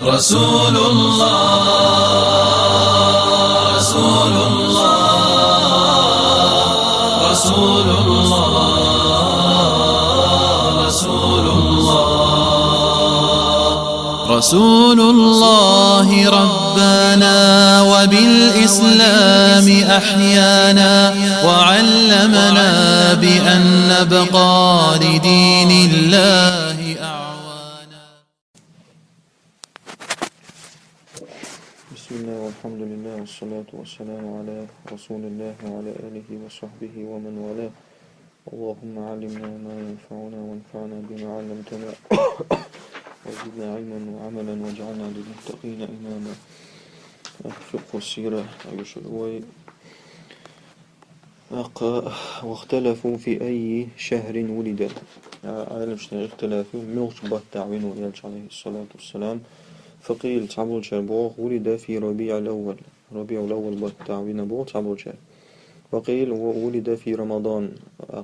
رسول الله رسول الله رسول الله رسول الله رسول الله ربنا وبالإسلام أحيانا وعلمنا بأن نبقى لدين الله أعوانا. بسم الله والحمد لله والصلاة والسلام على رسول الله وعلى آله وصحبه ومن والاه. اللهم علمنا ما ينفعنا وانفعنا بما علمتنا وزدنا علما وعملا واجعلنا للمتقين إماما. فقه السيرة يشلوي واختلفوا في أي شهر ولد. عالم شنو اختلافهم ملش بالتعوين ويالش عليه الصلاة والسلام. فقيل تعبول شربوغ ولد في ربيع الأول. ربيع الأول بالتعوين بوغ تعبول شر. وقيل ولد في رمضان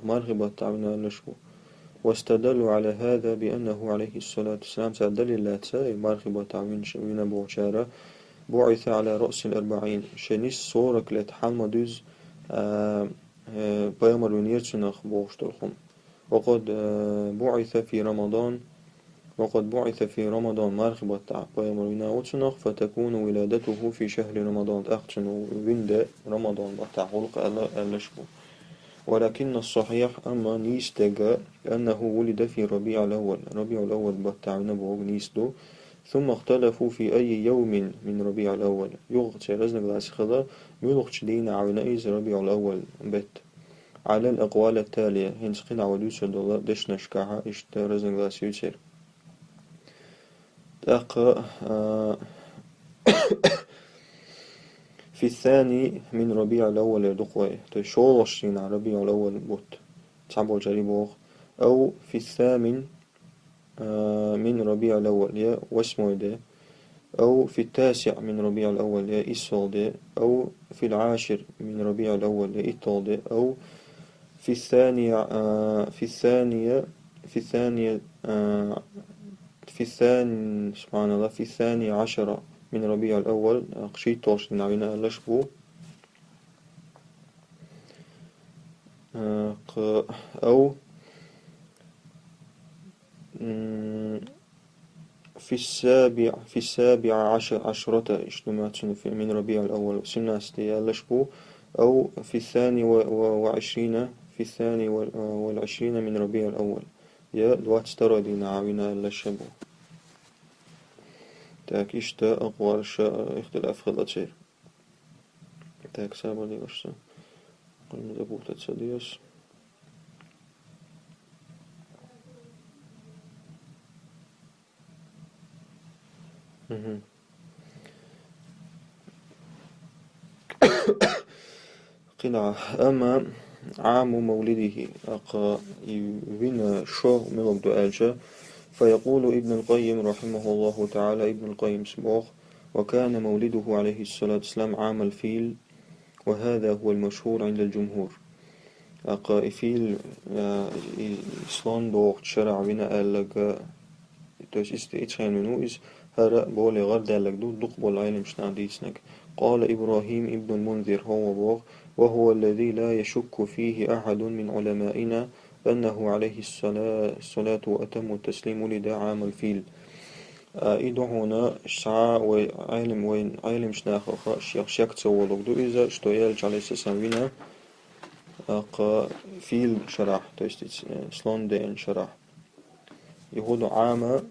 مرغب التعوين لشبو. واستدلوا على هذا بأنه عليه الصلاة والسلام دليل لا تساء مرغب التعوين شوين بوغ شارة بعث على رأس الأربعين شنيس صورك لتحال دوز بيامر ونيرتنخ بوغشترخم. وقد بعث في رمضان مرغبة بيامر ونيرتنخ فتكون ولادته في شهر رمضان أختن ويند رمضان بتعلق ألشبو. ولكن الصحيح أما نيستجا أنه ولد في ربيع الأول بتاعنا بوغ نيستو. ثم اختلفوا في أي يوم من ربيع الأول يغتش رزنك داس خضر يلغش دين عونائز ربيع الأول بت على الأقوال التالية هنسقين عودوش الدولار دش نشكاها اشت رزنك داس يوتر في الثاني من ربيع الأول يدقوي تشولشين ربيع الأول بوت تعبوا جريبوغ. أو في الثامن من ربيع الأول يا واسمه ده. أو في التاسع من ربيع الأول يا إسفالدي. أو في العاشر من ربيع الأول يا إيطالدي. أو في الثانية سبحان الله في الثاني عشر من ربيع الأول قشيتوش نعينا لشبو. أو في السابع عشرة اجتماعات من ربيع الأول سناستي لشبو. أو في الثاني والعشرين من ربيع الأول يا الوقت ترى دينا عاونا لشبو. تاك إشتا أقوال اختلاف خلطير تاك سابا لي أشتا قلنا دبوتة تسديس. قناع أما عام مولده يبين شو ملوك دؤالجة. فيقول ابن القيم رحمه الله تعالى ابن القيم سبوغ وكان مولده عليه الصلاة والسلام عام الفيل وهذا هو المشهور عند الجمهور. فيل إسلام دوغ شرع بنا ألق توش إتخين منو إس هرأ بولي غرد ألق دو دقبو العلم شنا ديسنك. قال إبراهيم ابن المنذر هو بوغ وهو الذي لا يشك فيه أحد من علمائنا أنه عليه الصلاة وأتم التسليم ولد عام الفيل. إيدو هنا شعا وعلم شناخ الشيخ شاك تسولوك دو إذا اشتويالج عليه السلام بنا فيل شرح تويست سلون دين شرح يهود عام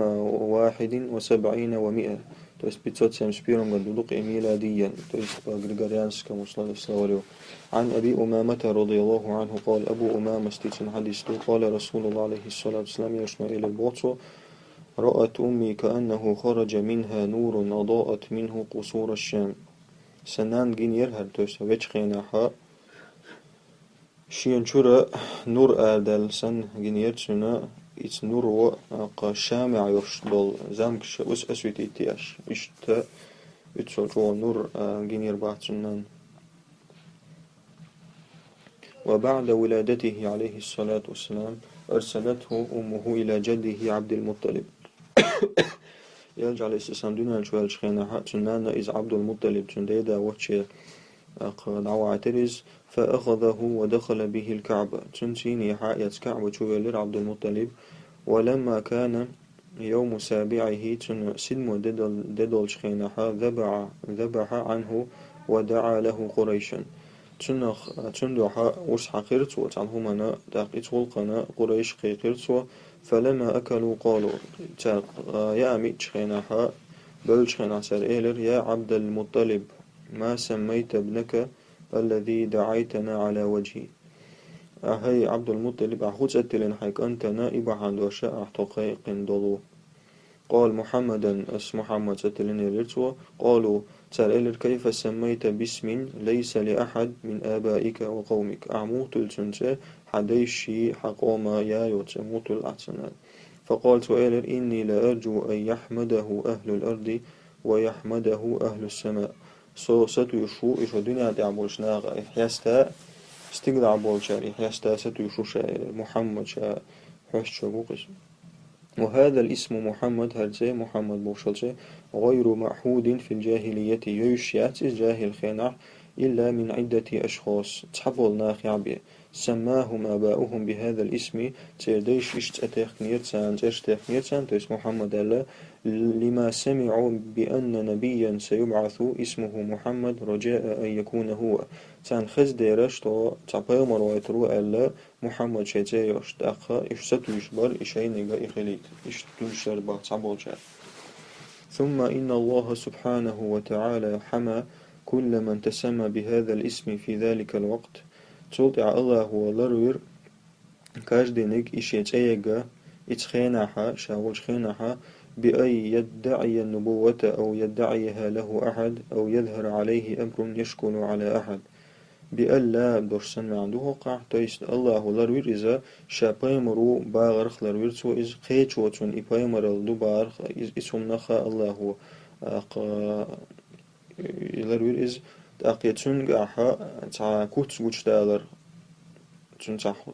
71 و100 تويست بيتسوت سامسبيرون قدودوق ميلاديا تويست غريغوريانسكا مسلسل. عن أبي أمامة رضي الله عنه قال أبو أمامة استيتن حديثه قال رسول الله عليه الصلاة والسلام يشمع إلى البوتو رأت أمي كأنه خرج منها نور أضاءت منه قصور الشام. سنان جينير هل تويست ويتشخينا حا شين شورا نور آدل سن جينير تسنا إتس نور شامع يرشدل زامكش أسويت إتياش إشتا إتسول جو نور جينير باتسنان. وبعد ولادته عليه الصلاة والسلام أرسلته أمه إلى جده عبد المطلب يلج عليه السلام دون شوال شخينا تنانا إز عبد المطلب تنديدا وشي دعوة عترز فأخذه ودخل به الكعبة تنسيني حائط كعبة شوال عبد المطلب ولما كان يوم سابعه تن سلم ددل شخينها ذبح عنه ودعا له قريشا تندوحا وش حقيرت وتعنهما داقيت والقنا قريش قيقيرت فلما أكلوا قالوا يا أمي شخينها بل شخينها سر إيلر يا عبد المطلب ما سميت ابنك الذي دعيتنا على وجهه هاي عبد المطلب أخوت أتلين حيك أنت نائب عن وشاء احتقيق دولو قال محمدا اس محمد ستلين يرتوى قالوا سأل كيف سميت باسم ليس لأحد من آبائك وقومك أعموت التنسى حديشي حقوما يا يوتموت الأحسنات فقال سؤال إني لأرجو أن يحمده أهل الأرض ويحمده أهل السماء ستيشو إشو دنيا تعبوش ناغا إحياستا استقدع بولشار إحياستا ستيشو محمد شا حش شبوقش وهذا الاسم محمد هرزي محمد بوشلزي غير معهود في الجاهلية يوشيات جاهل خينع إلا من عدة أشخاص تحفظ ناخع سماهم آباؤهم بهذا الاسم تيرديش اشتأتيخنيرتان تيشتيخنيرتان تيس محمد الله لما سمعوا بأن نبيا سيبعث اسمه محمد رجاء أن يكون هو تان خز ديرش تو تابيمر ويترو ألا محمد شيتي يشتاق إشتو يشبر إشينيغا إخليت إشتو يشتربا تعبولشار ثم إن الله سبحانه وتعالى حمى كل من تسمى بهذا الاسم في ذلك الوقت تلطع الله هو لروير كاجدينيك إشيتيغا إتخيناها شاول خيناها بأن يدعي النبوة أو يدعيها له أحد أو يظهر عليه أمر يشكل على أحد بألا برسن ما عنده وقع تيست الله لروير إذا شابيمرو باغرخ لروير تو إز قيتشوتون إبايمر دو باغرخ إسهم نخا الله لروير إز تأقيتون قاحا تعاكوت وش دالر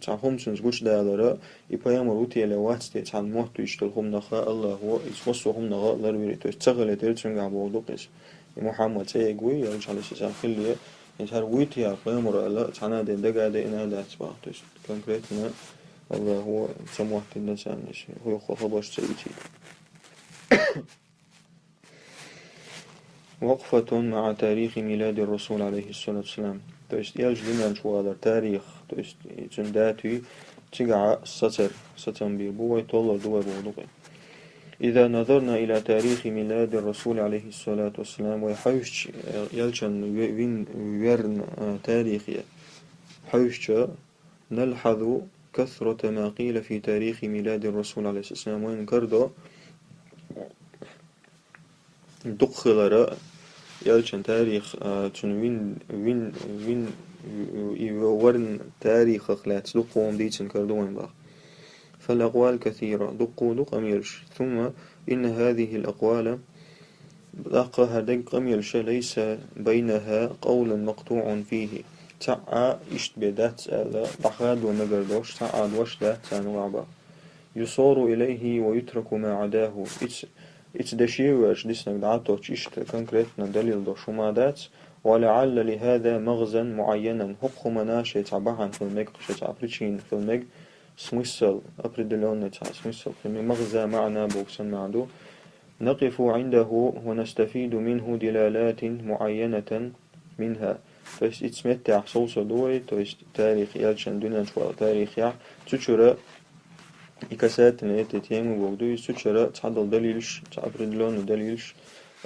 تعهم وش دالر إبايمرو تيلوات تي تعن موتو يشتلهم نخا الله هو إسوسهم نخا لروير تو تغلي تيرتون قاحبو دوقس محمد سيقوي يرجع على سيسان خليه هر ويت يا قيمر الله تعنا دين دقادة إن هذا أتباع تيش كونكريتنا الله هو سموه النسان هو خبرش سيتي وقفة مع تاريخ ميلاد الرسول عليه الصلاة والسلام تيش يلج لنا شوالر تاريخ تيش تنداتي تقع ستر بيربوه يطول دوه بوضوه إذا نظرنا إلى تاريخ ميلاد الرسول عليه الصلاة والسلام ويحوش يلشن ويرن تاريخي حوش نلحظ كثرة ما قيل في تاريخ ميلاد الرسول عليه الصلاة والسلام وين كردو دخل رأى يلشن تاريخ تنوين ورن تاريخ خلات دقوم ديتن كردوين باق فالأقوال كثيرة دق أميرش ثم إن هذه الأقوال دق هدق أميرش ليس بينها قول مقطوع فيه تعا اشتبدات ألا بحاد ونقردوش تعا دوش لا تانوعبا يصار إليه ويترك ما عداه إتس دشيوش ديسنك دعاتوش إشت كونكريتنا دليل دو شمادات ولعل لهذا مغزا معينا حق مناشي تعبحان في المقش تعبريشين في المقش смысл определенный смысл مغزى معنى بوكسن معدو نقف عنده ونستفيد منه دلالات معينة منها то есть итсметте صوص دوي то есть تاريخ يالشان دونان شوال تاريخ يع تشورا إكاسات نيت تيمو بوغدو تشورا تعدل دليلش تعبردلون دليلش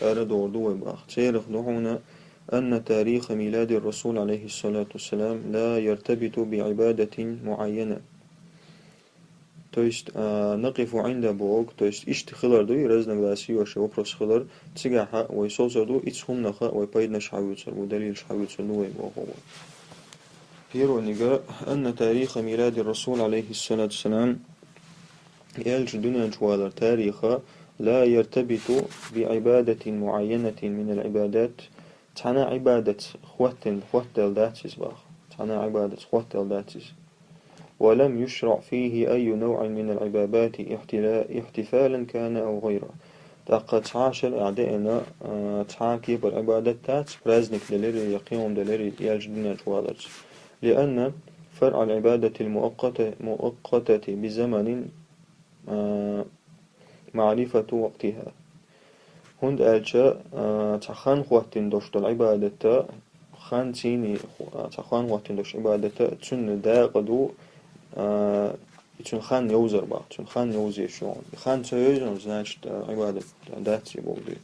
أردو دوي باخ تيرخ دعونا أن تاريخ ميلاد الرسول عليه الصلاة والسلام لا يرتبط بعبادة معينة то есть نقف عند بوغ то есть ишт خلردو разногласий вообще вопрос خلр цыгаха ой солзаду ицхум наха ой пайдна шавюцер ودليل шавюцер ну его первое нига أن تاريخ ميلاد الرسول عليه الصلاة والسلام يلج دون جوالر تاريخ لا يرتبط بعبادة معينة من العبادات تعنى عبادة خوتل داتس باخ تعنى عبادة خوتل داتس ولم يشرع فيه أي نوع من العبادات احتفالا كان أو غيره. تاقا تعاشر أعدائنا تعاكي بالعبادات تات برازنك دليري يقيم دليري يالجدنا جوالج، لأن فرع العبادة المؤقتة بزمن معرفة وقتها. هند ألشا تخان خواتين دوش العبادة خان تيني تخان خواتين دوش عبادة تن دا قدو تن خان يوزر با تن خان يوزي شون خان تيجن زناش عبادة داتي بولي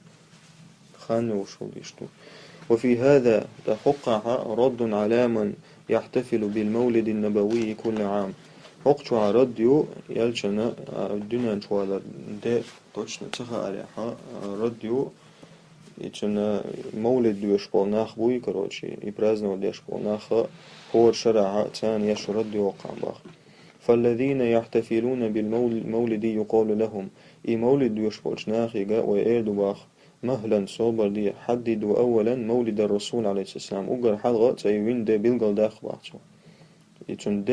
خان يوشو ديشتو. وفي هذا تحقق رد على من يحتفل بالمولد النبوي كل عام. حقشوا راديو يلشنا الدنيا شوالا ده توشنا تخا عليها راديو يتشنا مولد ديوش بالناخ بوي كروتشي يبرازنا وديش بالناخ هو شرع تاني يش راديو وقع باخ. فالذين يحتفلون بالمولد يقال لهم إي مولد ديوش بالناخ يقا ويردو باخ مهلا صوبر دي حددوا أولا مولد الرسول عليه السلام أقر حلقة تيوين ده بيلقل داخ باخشو يتشن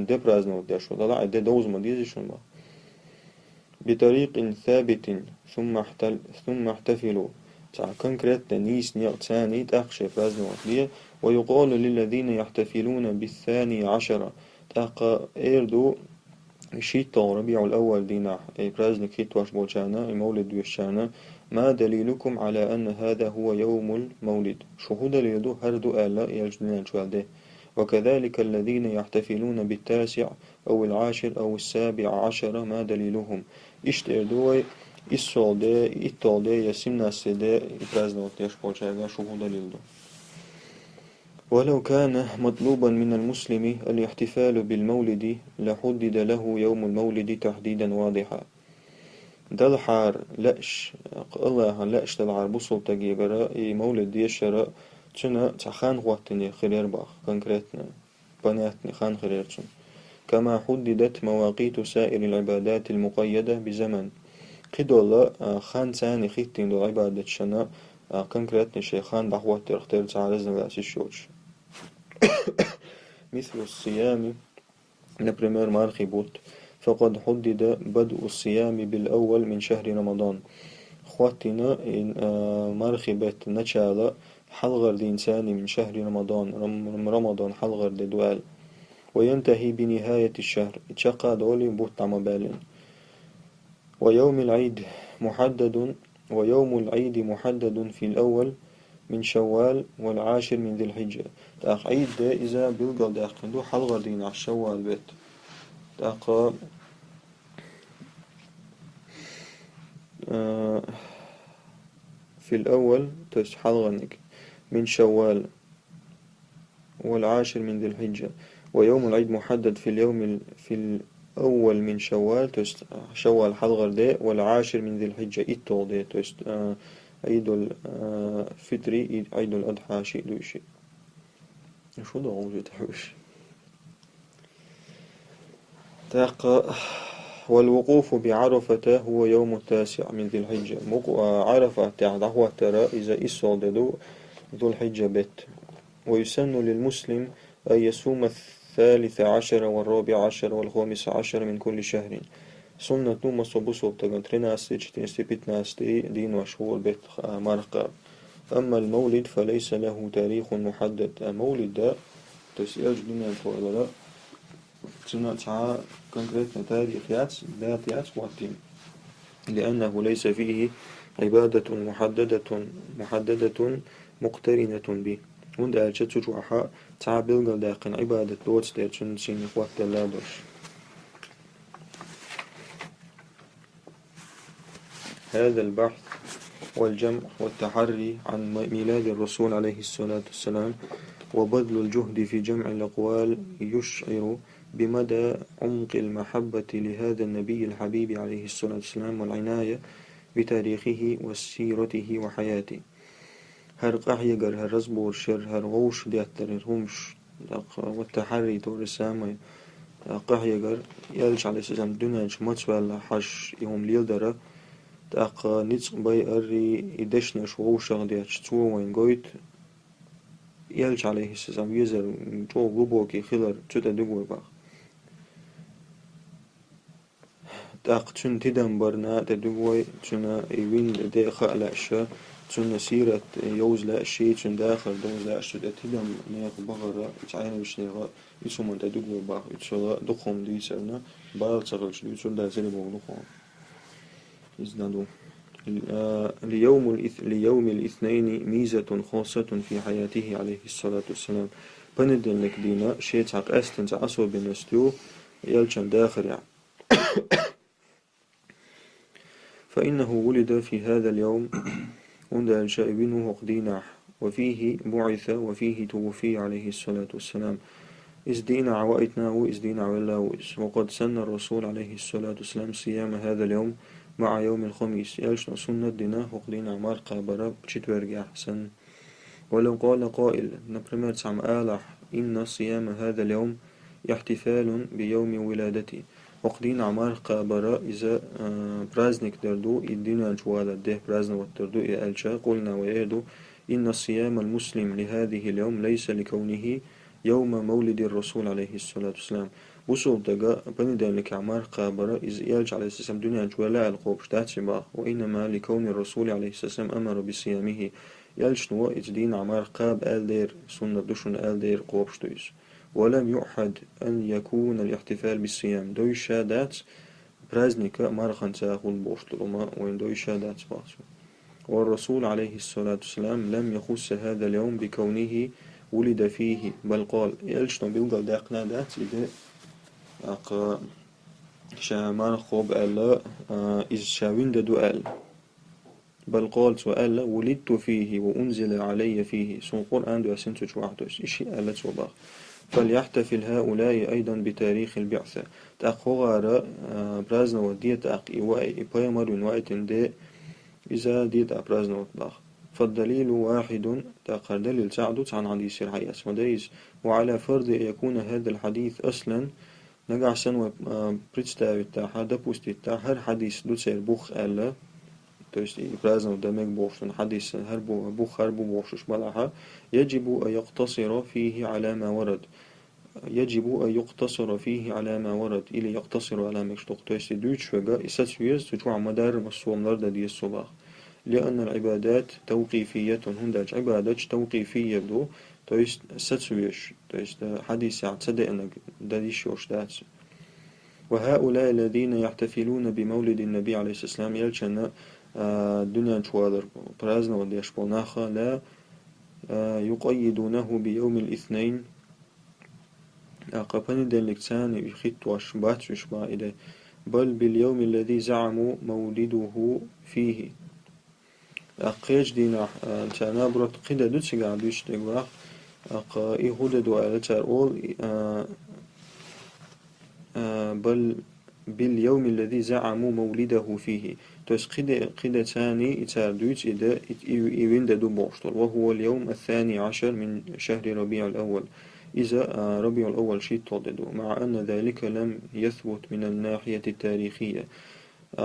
ده برازنا وديش ولا ده دوز مديزي شون باخ بطريق ثابت ثم احتفلوا تاع كونكريت نيس نيق تاني تأخشى فرازنا وطلية. ويقال للذين يحتفلون بالثاني عشر تاقا إيردو شيطة ربيع الأول دينا برازنا كيت واش بوشانا مولد وشانا ما دليلكم على أن هذا هو يوم المولد شهود ليدو هردو آلا يجدنا جوالده. وكذلك الذين يحتفلون بالتاسع أو العاشر أو السابع عشر ما دليلهم إشتردوي إسولده إتولده يسمنا السده إبرازنا وطيش بوشانا شهود ليدو. ولو كان مطلوبا من المسلم الاحتفال بالمولد لحدد له يوم المولد تحديدا واضحا. دلحار لأش الله لأش دلحار بوصل تجيبرا مولد يشرا تنا تخان وقتني خير باخ كونكريتنا بناتني خان خير كما حددت مواقيت سائر العبادات المقيدة بزمن قدولا خان ثاني خيتين دو عبادة شنا كونكريتني شيخان دعوة تختار تعالزنا لأسي الشوش مثل الصيام نبرمير مارخي بوت فقد حدد بدء الصيام بالأول من شهر رمضان خواتنا إن مارخي بيت نشالا حلغر دي إنساني من شهر رمضان حلغر دي دوال وينتهي بنهاية الشهر اتشقى دولي بوت عمبالين. ويوم العيد محدد في الأول من شوال والعاشر من ذي الحجة. تاق عيد ده إذا بيلقى داخل حلغر دين على الشوال بيت تاق في الأول حلغنك من شوال والعاشر من ذي الحجة. ويوم العيد محدد في الأول من شوال شوال حلغر ده والعاشر من ذي الحجة إتو ده عيد الفطري عيد الأضحى شيء دو شيء شو ده عمري تحوش تاق. والوقوف بعرفة هو يوم التاسع من ذي الحجة. عرفة هو ترى إذا إصال ذو الحجة بيت. ويسن للمسلم أن يصوم الثالث عشر والرابع عشر والخامس عشر من كل شهر. سنة نوم صبوصو تغنترنا استيجتين استيبتنا استي دين وشهور بيت مرقب. أما المولد فليس له تاريخ محدد. المولد ده تسيرج دنيا الفوضى سنة تعا كونكريت تاريخ ذات وقتين لأنه ليس فيه عبادة محددة مقترنة به. هند ألشة تجوحا تعا بلغل داقن عبادة دوتس ديرشن سين إخوات دلادوش. هذا البحث والجمع والتحري عن ميلاد الرسول عليه الصلاة والسلام وبذل الجهد في جمع الأقوال يشعر بمدى عمق المحبة لهذا النبي الحبيب عليه الصلاة والسلام والعناية بتاريخه وسيرته وحياته. هر قحيقر هر رزبور شر هر غوش دياتر همش والتحري تور السامي قحيقر يالش عليه السلام دونانش ماتسوال حش يوم ليلدر تاق نيتس باي أري إدشنش غوشا دياتش تو وين قويت يالش عليه السلام يزر جو غبوكي خلر تتا دقوي باق تاق تشن تدم برنا تدوي تشنا يوين دي خالع شا تشنا سيرة يوز لا شيء تشن داخل دوز لا شو تدم نيق بغرة تعين وش نيق يسمى تدوي باخ يتشلا دخم دي سرنا بال صغر شو يتشلا ده زي بقولهم يزندو ليوم الاثنين ميزة خاصة في حياته عليه الصلاة والسلام بندن لك دينا شيء تعق أستن تعصو بنستيو يلشن داخل يعني فإنه ولد في هذا اليوم عند الشائبين وقدينه وفيه بعث وفيه توفي عليه الصلاة والسلام إذ دين عوائتنا وإذ دين عولاوز وقد سن الرسول عليه الصلاة والسلام صيام هذا اليوم مع يوم الخميس يلشن سنة دينا وقدين عمار قابرة بشتورجع سن ولو قال قائل نبرمت سعم آلح إن صيام هذا اليوم احتفال بيوم ولادتي وقدين عمار قابرة إذا برازنك دردو الدين جوالا ده برازن والدردو إلشا قلنا ويدو إن الصيام المسلم لهذه اليوم ليس لكونه يوم مولد الرسول عليه الصلاة والسلام وصول دقاء بندان لك عمار قابرة إذ يلج عليه السلام دنيا جوالا القوب شتات سباق وإنما لكون الرسول عليه السلام أمر بصيامه يلج نوا إذ دين عمار قاب آل دير سنة دشن آل دير قوب شتويس ولم يؤحد أن يكون الاحتفال بالصيام دوي شادات برازنك مرخن تاخل بوشتلما وين دوي شادات باسو والرسول عليه الصلاة والسلام لم يخص هذا اليوم بكونه ولد فيه بل قال يلشنا بيلقى داقنا دات إذا أقا شامان خوب ألا إذ شاوين دو أل بل قال سؤال ولدت فيه وأنزل علي فيه سن قرآن دو أسنتو جوعتوس إشي ألا توباخ فليحتفل هؤلاء أيضا بتاريخ البعثة تأخوغارا برازنا ودية تأخ إيواء إبايمر ونوائت دي إذا ديت أبرازنا وطباخ فالدليل واحد تأخر دليل سعدو عن حديث الحياة وديز وعلى فرض أن يكون هذا الحديث أصلا نقع سنوى بريتستاوي تاعها دبوستي تاع هر حديث دو سير بوخ ألا تويست إبرازنا ودمك بوخشن حديث هربو بوخ هربو بوخشش بلعها يجب أن يقتصر فيه على ما ورد يجب أن يقتصر فيه على ما ورد إلي يقتصر على مكشتوق تويست دوش وقا إساتسويز تجوع مدار مصوم لرد دي الصباح لأن العبادات توقيفية هنداج عبادات توقيفية دو تويست إساتسويش تويست حديث يعتصدق أنك داديش يوشتاتس وهؤلاء الذين يحتفلون بمولد النبي عليه السلام يلشن الدنيا شوادر برازنا وديش بوناخا لا يقيدونه بيوم الاثنين أقبني دلكتان يخيط واشبات وشبا إليه بل باليوم الذي زعموا مولده فيه أقيج دينا تانا برد قيدة دوتش قاعدوش تقبح أقا إيهودة دوالتار أول بل باليوم الذي زعموا مولده فيه توس قيدة تاني إتار دوتش إذا إيوين دو بوشتر وهو اليوم 12 من شهر ربيع الأول إذا ربيع الأول شيء تضده مع أن ذلك لم يثبت من الناحية التاريخية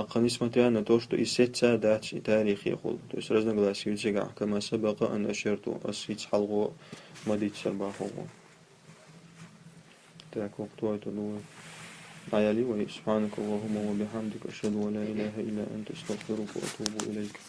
قنسمة أن توشتو إسيت سادات تاريخي يقول توس رزنا قلاسي يتجع كما سبق أن أشرت أسيت حلقو مديت سرباحو تاك وقتوي تدوي عيالي وسبحانك اللهم وبحمدك أشهد ولا إله إلا أنت استغفرك وأتوب إليك